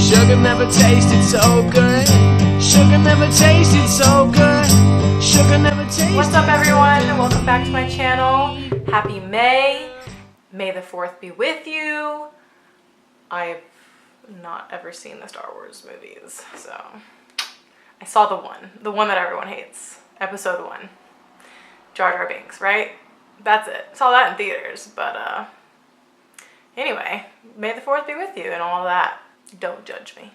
Sugar never tasted so good. Sugar never tasted so good. Sugar never tasted. What's up, everyone? Welcome back to my channel. Happy May. May the 4th be with you. I've not ever seen the Star Wars movies, so I saw the one that everyone hates, episode 1, Jar Jar Binks, right? That's it. Saw that in theaters, but anyway, May the 4th be with you and all that. Don't judge me.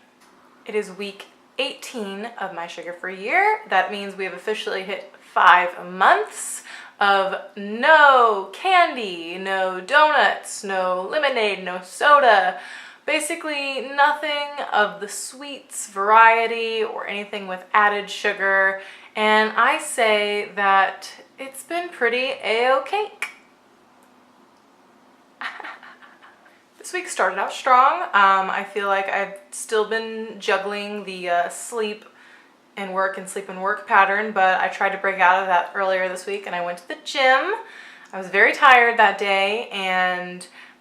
It is week 18 of my sugar-free year. That means we have officially hit 5 months of no candy, no donuts, no lemonade, no soda. Basically nothing of the sweets variety or anything with added sugar. And I say that it's been pretty a-okay. This week started out strong. I feel like I've still been juggling the sleep and work pattern, but I tried to break out of that earlier this week and I went to the gym. I was very tired that day,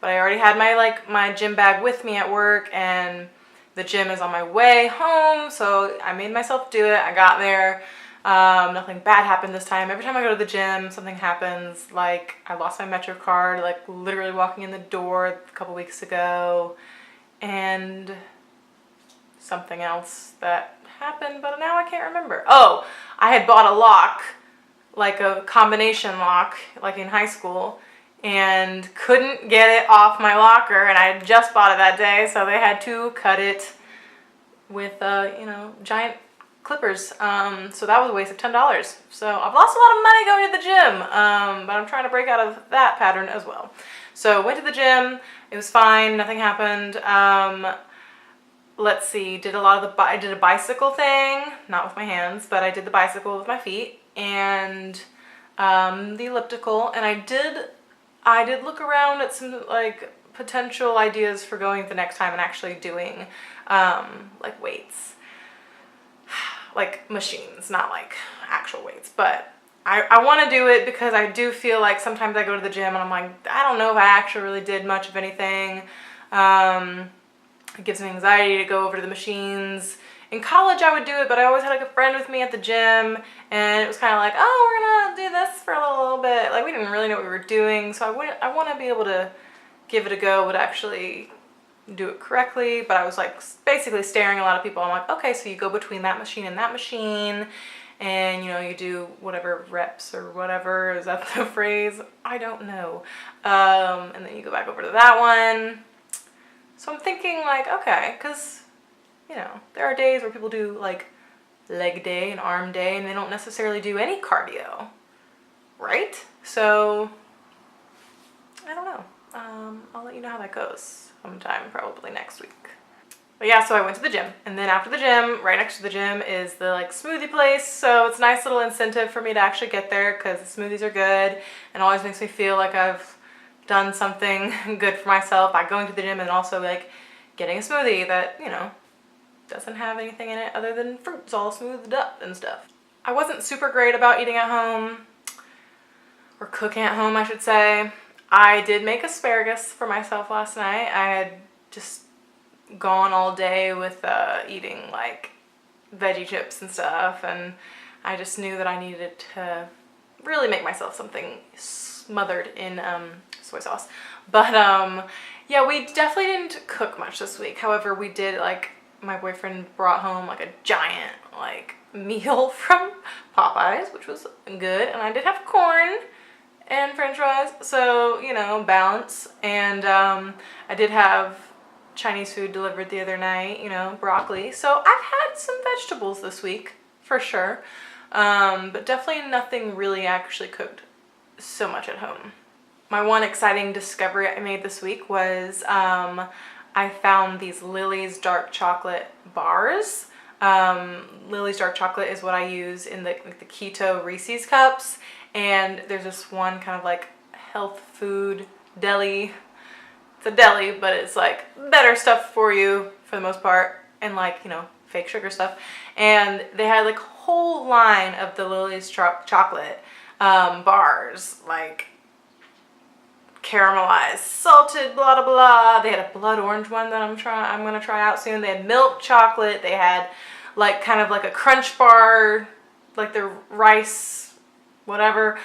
but I already had my gym bag with me at work, and the gym is on my way home, so I made myself do it. I got there. Nothing bad happened this time. Every time I go to the gym, something happens. Like, I lost my Metro card, like literally walking in the door a couple weeks ago, and something else that happened, but now I can't remember. Oh, I had bought a lock, like a combination lock, like in high school, and couldn't get it off my locker, and I had just bought it that day, so they had to cut it with, giant clippers. So that was a waste of $10. So I've lost a lot of money going to the gym, but I'm trying to break out of that pattern as well. So went to the gym. It was fine. Nothing happened. Let's see. I did a bicycle thing, not with my hands, but I did the bicycle with my feet and the elliptical. And I did look around at some potential ideas for going the next time and actually doing weights. Like machines, not like actual weights, but I want to do it because I do feel like sometimes I go to the gym and I'm like, I don't know if I actually really did much of anything. It gives me anxiety to go over to the machines. In college I would do it, but I always had like a friend with me at the gym, and it was kind of like, oh, we're gonna do this for a little bit. Like, we didn't really know what we were doing, so I want to be able to give it a go, but actually do it correctly. But I was like basically staring at a lot of people. I'm like, okay, so you go between that machine and that machine, and you do whatever reps or whatever. Is that the phrase? I don't know. And then you go back over to that one. So I'm thinking like, okay, because there are days where people do like leg day and arm day and they don't necessarily do any cardio, right? So I don't know. I'll let you know how that goes sometime, probably next week. But yeah, so I went to the gym, and then after the gym, right next to the gym is the smoothie place. So it's a nice little incentive for me to actually get there because the smoothies are good and always makes me feel like I've done something good for myself by going to the gym and also getting a smoothie that, doesn't have anything in it other than fruits all smoothed up and stuff. I wasn't super great about eating at home, or cooking at home, I should say. I did make asparagus for myself last night. I had just gone all day with eating veggie chips and stuff, and I just knew that I needed to really make myself something smothered in soy sauce. But yeah, we definitely didn't cook much this week. However, we did my boyfriend brought home a giant meal from Popeyes, which was good, and I did have corn and french fries, so balance. And I did have Chinese food delivered the other night, broccoli. So I've had some vegetables this week for sure, but definitely nothing really actually cooked so much at home. My one exciting discovery I made this week was I found these Lily's dark chocolate bars. Lily's dark chocolate is what I use in the keto Reese's cups, and there's this one kind of health food deli. It's a deli, but it's better stuff for you for the most part, and fake sugar stuff. And they had a whole line of the Lily's chocolate bars, caramelized, salted, blah blah blah. They had a blood orange one that I'm gonna try out soon. They had milk chocolate. They had like kind of like a crunch bar, like the rice, whatever.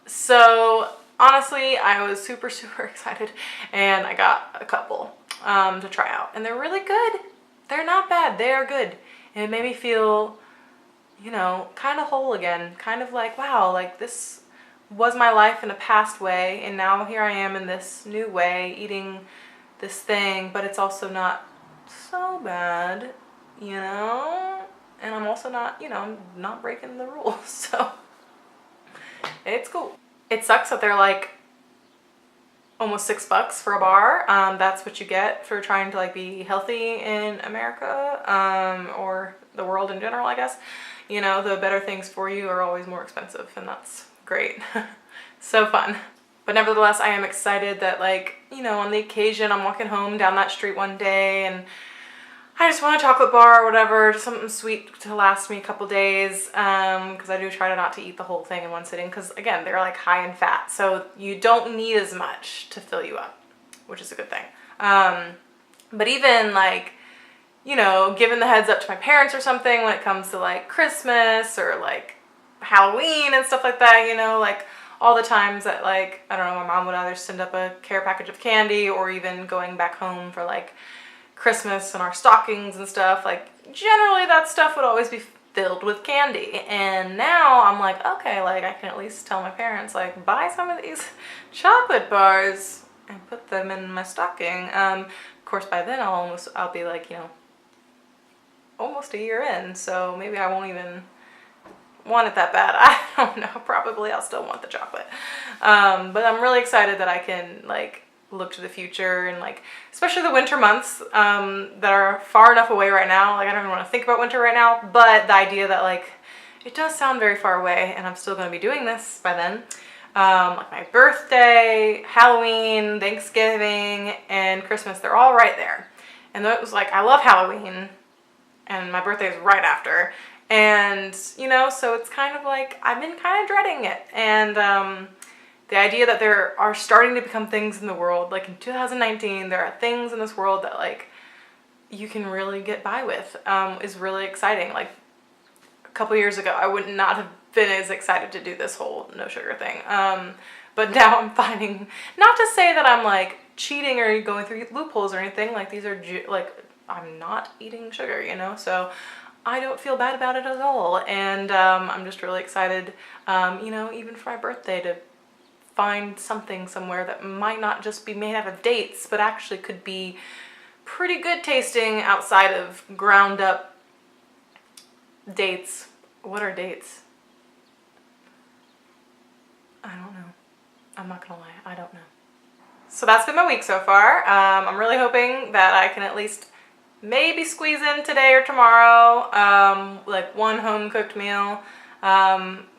So honestly, I was super excited, and I got a couple to try out, and they're really good. They're not bad. They are good, and it made me feel, you know, kind of whole again. Kind of like, wow, like this was my life in a past way, and now here I am in this new way, eating this thing, but it's also not so bad, you know, and I'm also not, you know, I'm not breaking the rules, so it's cool. It sucks that they're like almost $6 for a bar. That's what you get for trying to like be healthy in America, or the world in general, I guess. You know, the better things for you are always more expensive, and that's great. So fun. But nevertheless, I am excited that, like, you know, on the occasion I'm walking home down that street one day and I just want a chocolate bar or whatever, just something sweet to last me a couple days, because I do try to not to eat the whole thing in one sitting, because again, they're like high in fat, so you don't need as much to fill you up, which is a good thing. But even like, you know, giving the heads up to my parents or something when it comes to like Christmas or like Halloween and stuff like that, you know, like all the times that, like, I don't know, my mom would either send up a care package of candy, or even going back home for like Christmas and our stockings and stuff, like generally that stuff would always be filled with candy. And now I'm like, okay, like I can at least tell my parents, like, buy some of these chocolate bars and put them in my stocking. Of course by then I'll be like, you know, almost a year in, so maybe I won't even want it that bad. I don't know, probably I'll still want the chocolate. But I'm really excited that I can like look to the future, and like especially the winter months that are far enough away right now. Like I don't even want to think about winter right now, but the idea that like it does sound very far away and I'm still going to be doing this by then. Like my birthday, Halloween, Thanksgiving, and Christmas, they're all right there. And it was like, I love Halloween, and my birthday is right after. And, you know, so it's kind of like, I've been kind of dreading it. And the idea that there are starting to become things in the world, like in 2019, there are things in this world that like you can really get by with, is really exciting. Like a couple years ago, I would not have been as excited to do this whole no sugar thing. But now I'm finding, not to say that I'm like cheating or going through loopholes or anything, like these are like, I'm not eating sugar, you know, so I don't feel bad about it at all. And I'm just really excited, you know, even for my birthday, to find something somewhere that might not just be made out of dates, but actually could be pretty good tasting outside of ground up dates. What are dates? I don't know. I'm not gonna lie, I don't know. So that's been my week so far. I'm really hoping that I can at least maybe squeeze in today or tomorrow, like one home cooked meal.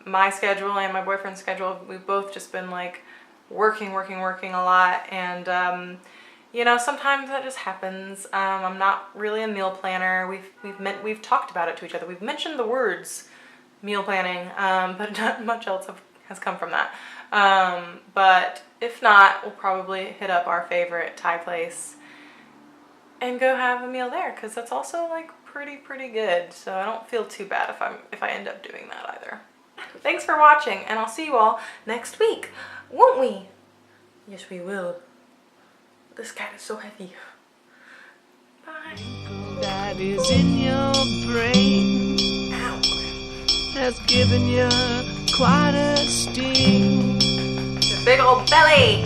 My schedule and my boyfriend's schedule, we've both just been like working a lot, and you know, sometimes that just happens. I'm not really a meal planner. We've talked about it to each other. We've mentioned the words meal planning, but not much else has come from that. But if not, we'll probably hit up our favorite Thai place and go have a meal there, because that's also like pretty good. So I don't feel too bad if I end up doing that either. Thanks for watching, and I'll see you all next week, won't we? Yes, we will. This cat is so heavy. Bye. That is in your brain. Ow. Has given you quite a sting. Your big old belly.